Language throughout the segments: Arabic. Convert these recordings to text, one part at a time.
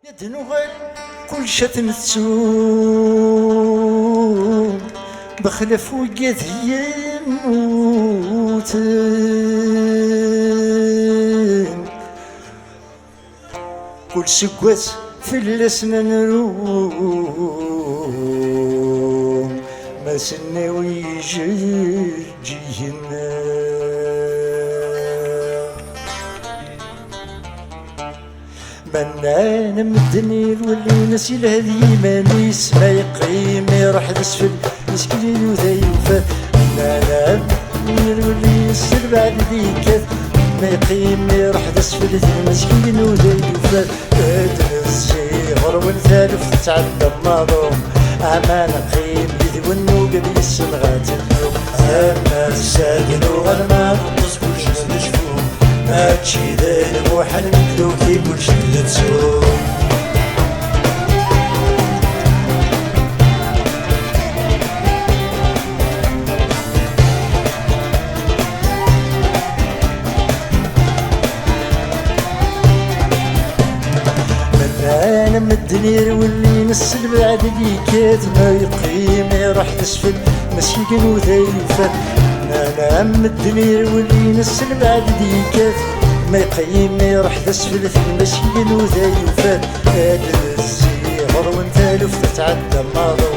يدنوغل كل شات نتسوم بخلف وقيت يموتن كل سكوات في اللسنا نروم ما سنا ويجي جينا منانا مدني الولي نسي الهدي مانيس ما يقيم يروح لسفل مسكين وذيفة منانا مدني الولي نسي بعد ذيكات ما يقيم يروح لسفل مسكين وذيفة ادن الزيغر والثالث تتعدى النظام امان قيم يذونو قبل السنغات النوم اما السادن وغنمان تصبر شز نشفو هادشي داير موحل مثلو كيقول شلة سوق منانا مدنير واللي نسل بعد ديكات ما يقيم يروح لسفل مسكين وذيفة منانا مدنير واللي نسل بعد ديكات ما يقيم يروح لسفل المسكين وذيفة هاد الزيغر وانتالف تتعدى النظر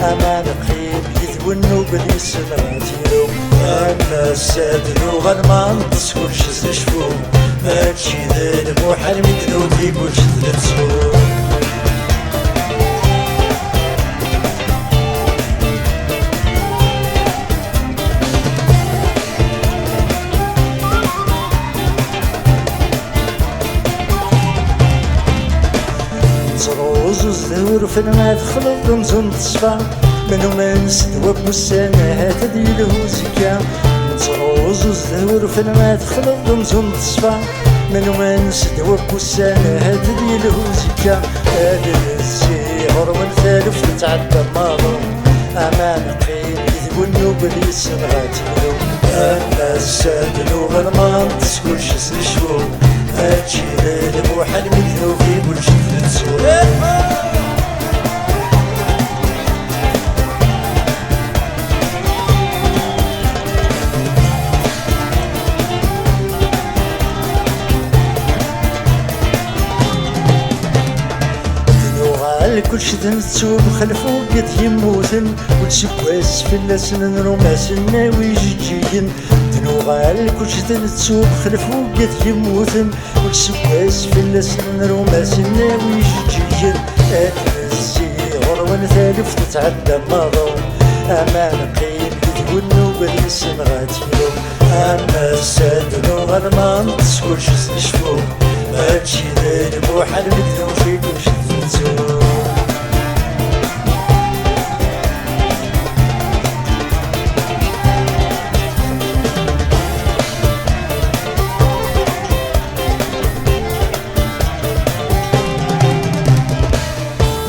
اما نقيم يذونو بلي السنغاتيرو اما السادن وغنمان تصور شز نشفو هادشي ذا الموحل مثلو كيقول شد نتسوق زروز الزهور فين ما دخلوا رمزون تصفى منو ما نسدوا بوسانة هاتا ديالو زكا زروز الزهور فين ما دخلوا رمزون تصفى منو ما نسدوا بوسانة هاتا ديالو زكا هذا الزيغر والثالث تتعدى النظر اما نقيم يذونو بلي السنغاتيرو اما السادن وغنمان تسكول شز نشفو هادشي ذا الموحل مثلو كيقول شد نتسوق كل شي تنسوب خلفو قد يموتن وتسكواس في اللسن نروماس الناوي جيجين تنوغال كل شي تنسوب خلفو قد يموتن وتسكواس في اللسن نروماس الناوي جيجين ادن الزيغر والثالث تتعدى النظر اما نقيم يذونو بلي السنغاتيرو اما السادن وغنمان تسكول شز نشفو هادشي ذا الموحل مثلو كيقول شد نتسوق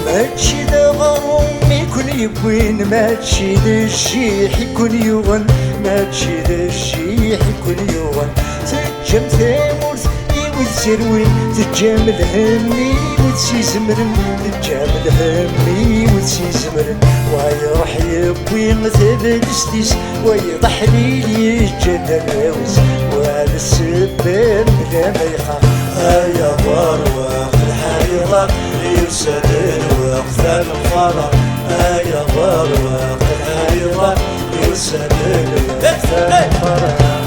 ماشي دا غروم يكون يبوين ماشي دا الشيح يكون يوغن ماشي دا الشيح يكون يوغن تجم ثامورث وتسروين تجام الهمي وتسي زمرن تجام الهمي وتسي زمرن ويروح يبوي مثل دستيس ويطح لي يجد الهوس وعلى السبان بلا ما يخاف يا بارواق الحريضة يرسل الوقت الفرح يا بارواق الحريضة يرسل الوقت الفرح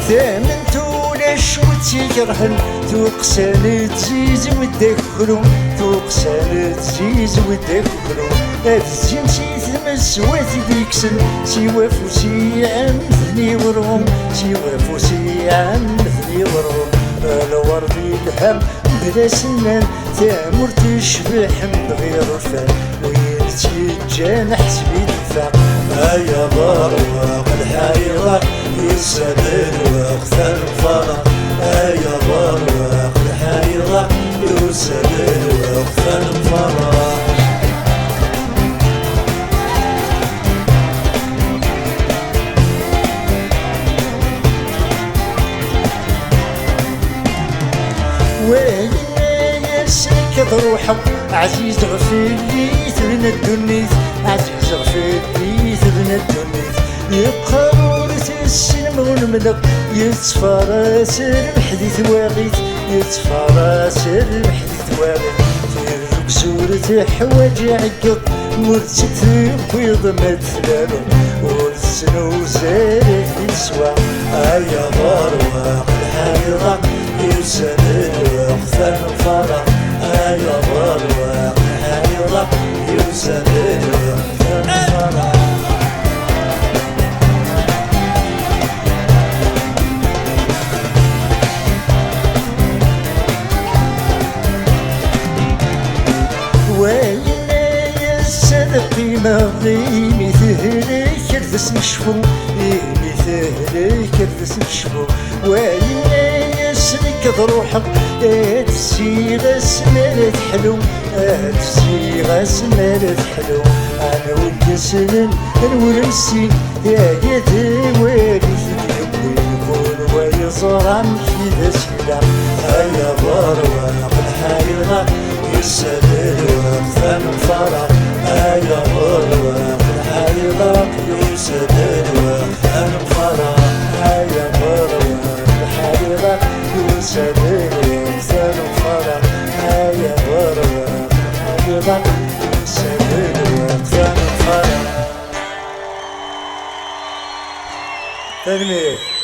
ثامنتو ليش وتيكرهن توقسان تزيز وداكلو توقسان تزيز وداكلو هاد الزين سي ثمس واتي ديكسن سوا فوسي عم مثني وروم سوا فوسي عم مثني وروم الوردي الهم بلا سنان ثامر تشبح بغير رفان وين تيجان حسبي دفاع يا بارواق الحريضة يرسل الوقت الفرح يا بارواق الحريضة يرسل الوقت الفرح تروحك عزيز غفيلي تبنى الدنيا عزيز غفيلي تبنى الدنيا يبقى السلم ونملك يتفرس المحدث واغيت يتفرس المحدث واغيت تيرك زورة حواج عقب مرتك بيض مثلالو والسنو زارت يسوى ايا برواق الحيرة يسال الوقت الفرح ايا برواق الحيرة يسال الوقت الفرح قيمة غيمي ثهلي كردس نشفو ثهلي كردس نشفو وين يسلك ضروحك تسيغ سمالت حلو تسيغ سمالت حلو انا والجسد الورسي يا يدي والي وين ويصرم في ذا السلام هيا برواق الحيرة يسال الوقت الفرح هيا برواق الحيرة يسال الوقت الفرح هيا برواق الحيرة يسال الوقت الفرح هيا برواق الحيرة يسال الوقت الفرح. تنمير